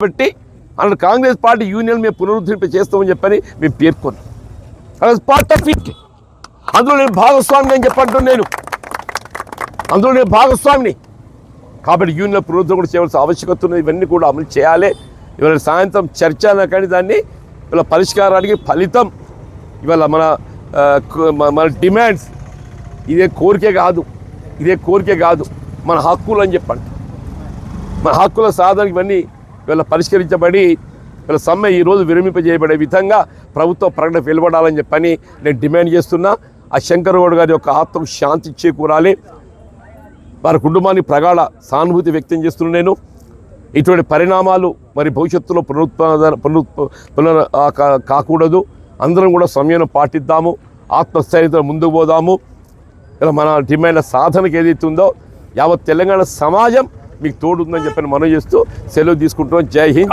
కాబట్టి అందులో Congress party union మేము పునరుద్ధరింప చేస్తామని చెప్పని మేము పేర్కొన్నాం. Part of it. అందులో నేను భాగస్వామిని అని చెప్పంటున్నాను. అందులో నేను భాగస్వామిని కాబట్టి యూనియన్ పునరుద్ధరణ కూడా చేయవలసిన ఆవశ్యకత ఉన్నది. ఇవన్నీ కూడా అమలు చేయాలి. ఇవాళ సాయంత్రం చర్చ కానీ దాన్ని ఇవాళ పరిష్కారానికి ఫలితం ఇవాళ మన డిమాండ్స్ ఇదే కోరికే కాదు మన హక్కులు అని చెప్పండి. మన హక్కుల సాధనకి ఇవన్నీ ఇవాళ పరిష్కరించబడి ఇవాళ సమ్మె ఈరోజు విరమింపజేయబడే విధంగా ప్రభుత్వ ప్రకటన వెలువడాలని చెప్పని నేను డిమాండ్ చేస్తున్నా. ఆ శంకర్ గౌడ్ గారి యొక్క ఆత్మకు శాంతి చేకూరాలి. వారి కుటుంబానికి ప్రగాఢ సానుభూతి వ్యక్తం చేస్తున్నాను నేను. ఇటువంటి పరిణామాలు మరి భవిష్యత్తులో కాకూడదు. అందరం కూడా సమయం పాటిద్దాము, ఆత్మస్థైర్యంతో ముందుకు పోదాము. ఇలా మన డిమాండ్ల సాధనకు ఏదైతే ఉందో యావత్ తెలంగాణ సమాజం మీకు తోడుందని చెప్పని మనం చేస్తూ సెలవు తీసుకుంటున్నాం. జై హింద్.